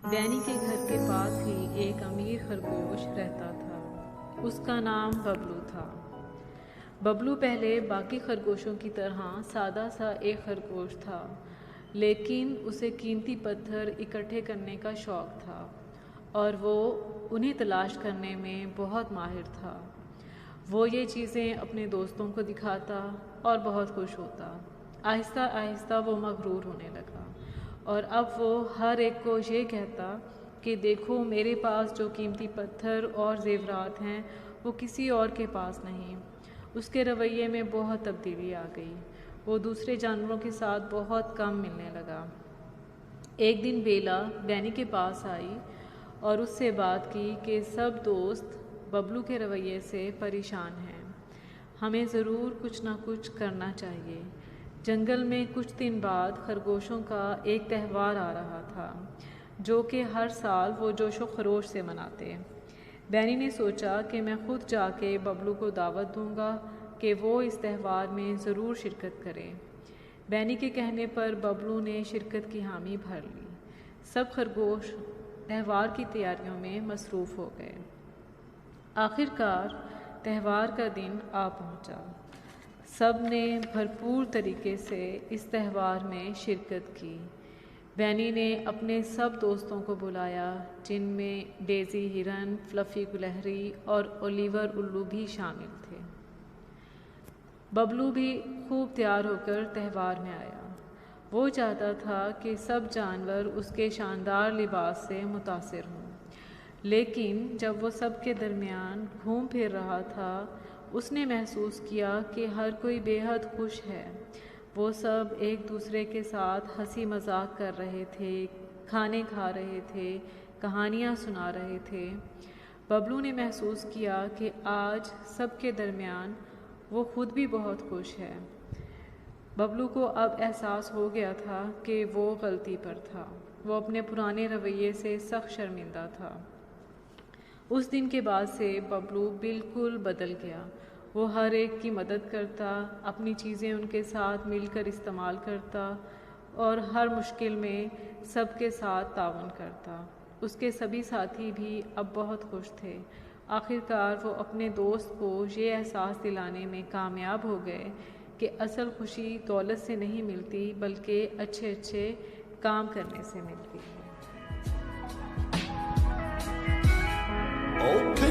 بینی کے گھر کے پاس ہی ایک امیر خرگوش رہتا تھا۔ اس کا نام ببلو تھا۔ ببلو پہلے باقی خرگوشوں کی طرح سادہ سا ایک خرگوش تھا، لیکن اسے قیمتی پتھر اکٹھے کرنے کا شوق تھا اور وہ انہیں تلاش کرنے میں بہت ماہر تھا۔ وہ یہ چیزیں اپنے دوستوں کو دکھاتا اور بہت خوش ہوتا۔ آہستہ آہستہ وہ مغرور ہونے لگا اور اب وہ ہر ایک کو یہ کہتا کہ دیکھو میرے پاس جو قیمتی پتھر اور زیورات ہیں وہ کسی اور کے پاس نہیں۔ اس کے رویے میں بہت تبدیلی آ گئی۔ وہ دوسرے جانوروں کے ساتھ بہت کم ملنے لگا۔ ایک دن بیلا بینی کے پاس آئی اور اس سے بات کی کہ سب دوست ببلو کے رویے سے پریشان ہیں، ہمیں ضرور کچھ نہ کچھ کرنا چاہیے۔ جنگل میں کچھ دن بعد خرگوشوں کا ایک تہوار آ رہا تھا جو کہ ہر سال وہ جوش و خروش سے مناتے۔ بینی نے سوچا کہ میں خود جا کے ببلو کو دعوت دوں گا کہ وہ اس تہوار میں ضرور شرکت کرے۔ بینی کے کہنے پر ببلو نے شرکت کی حامی بھر لی۔ سب خرگوش تہوار کی تیاریوں میں مصروف ہو گئے۔ آخر کار تہوار کا دن آ پہنچا۔ سب نے بھرپور طریقے سے اس تہوار میں شرکت کی۔ بینی نے اپنے سب دوستوں کو بلایا، جن میں ڈیزی ہرن، فلفی گلہری اور اولیور الو بھی شامل تھے۔ ببلو بھی خوب تیار ہو کر تہوار میں آیا۔ وہ چاہتا تھا کہ سب جانور اس کے شاندار لباس سے متاثر ہوں، لیکن جب وہ سب کے درمیان گھوم پھر رہا تھا اس نے محسوس کیا کہ ہر کوئی بے حد خوش ہے۔ وہ سب ایک دوسرے کے ساتھ ہنسی مذاق کر رہے تھے، کھانے کھا رہے تھے، کہانیاں سنا رہے تھے۔ ببلو نے محسوس کیا کہ آج سب کے درمیان وہ خود بھی بہت خوش ہے۔ ببلو کو اب احساس ہو گیا تھا کہ وہ غلطی پر تھا۔ وہ اپنے پرانے رویے سے سخت شرمندہ تھا۔ اس دن کے بعد سے ببلو بالکل بدل گیا۔ وہ ہر ایک کی مدد کرتا، اپنی چیزیں ان کے ساتھ مل کر استعمال کرتا اور ہر مشکل میں سب کے ساتھ تعاون کرتا۔ اس کے سبھی ساتھی بھی اب بہت خوش تھے۔ آخر کار وہ اپنے دوست کو یہ احساس دلانے میں کامیاب ہو گئے کہ اصل خوشی دولت سے نہیں ملتی بلکہ اچھے اچھے کام کرنے سے ملتی ہے۔ Okay.